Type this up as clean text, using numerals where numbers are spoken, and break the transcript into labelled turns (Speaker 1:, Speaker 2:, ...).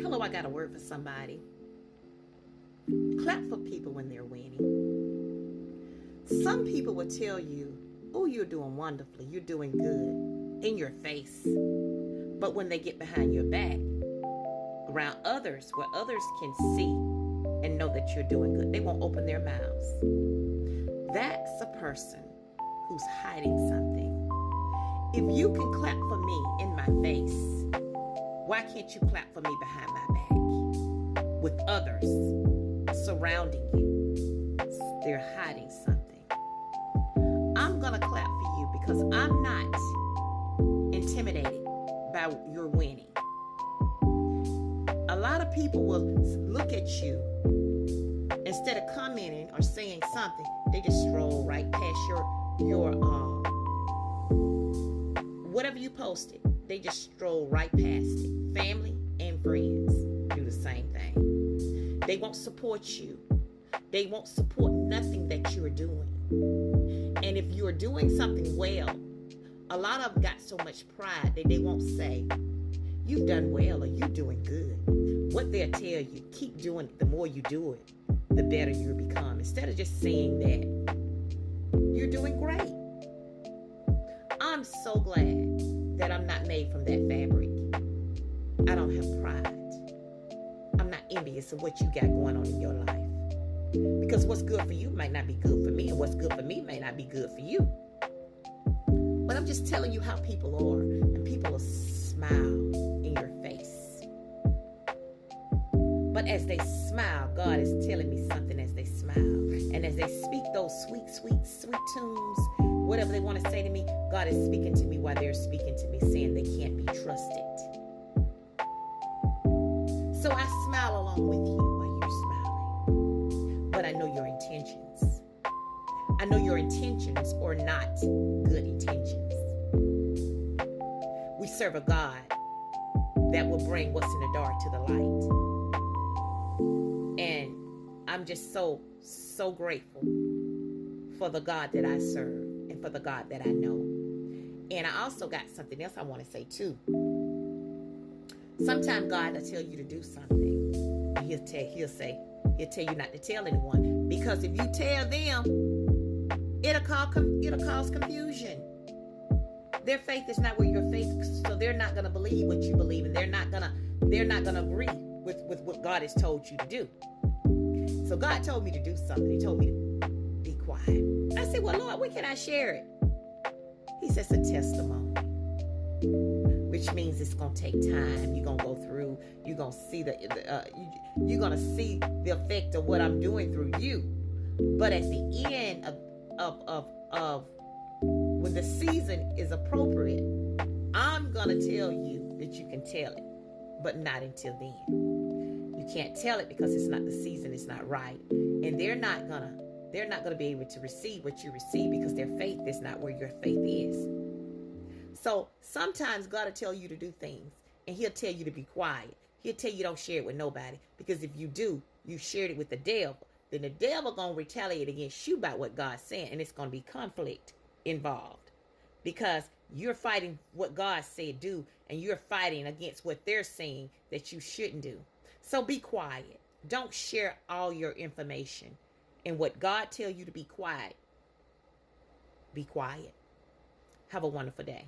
Speaker 1: Hello, I got a word for somebody. Clap for people when they're winning. Some people will tell you, oh, you're doing wonderfully, you're doing good, in your face. But when they get behind your back, around others, where others can see and know that you're doing good, they won't open their mouths. That's a person who's hiding something. If you can clap for me in my face, why can't you clap for me behind my back? With others surrounding you, they're hiding something. I'm gonna clap for you because I'm not intimidated by your winning. A lot of people will look at you, instead of commenting or saying something, they just stroll right past your whatever you posted. They just stroll right past it. Family and friends do the same thing. They won't support you. They won't support nothing that you're doing. And if you're doing something well, a lot of them got so much pride that they won't say, you've done well or you're doing good. What they'll tell you, keep doing it. The more you do it, the better you become. Instead of just saying that, you're doing great. I'm so glad that I'm not made from that fabric. I don't have pride. I'm not envious of what you got going on in your life. Because what's good for you might not be good for me, and what's good for me may not be good for you. But I'm just telling you how people are, and people will smile in your face. But as they smile, God is telling me something as they smile. And as they speak those sweet, sweet, sweet tunes, whatever they want to say to me, God is speaking to me while they're speaking to me, saying they can't be trusted. So I smile along with you while you're smiling. But I know your intentions. I know your intentions are not good intentions. We serve a God that will bring what's in the dark to the light. And I'm just so grateful for the God that I serve and for the God that I know. And I also got something else I want to say too. Sometimes God will tell you to do something. And he'll tell you not to tell anyone. Because if you tell them, it'll cause confusion. Their faith is not where your faith is, so they're not going to believe what you believe, and they're not gonna agree with what God has told you to do. So God told me to do something. He told me to be quiet. I said, well, Lord, when can I share it? He says, a testimony, which means it's going to take time. You're going to go through. You're going to see you're going to see the effect of what I'm doing through you. But at the end of when the season is appropriate, I'm going to tell you that you can tell it, but not until then. You can't tell it because it's not the season, it's not right. And they're not gonna be able to receive what you receive because their faith is not where your faith is. So sometimes God will tell you to do things, and he'll tell you to be quiet. He'll tell you don't share it with nobody, because if you do, you shared it with the devil. Then the devil gonna retaliate against you about what God's saying, and it's gonna be conflict involved, because you're fighting what God said do, and you're fighting against what they're saying that you shouldn't do. So be quiet. Don't share all your information. And what God tells you to be quiet, be quiet. Have a wonderful day.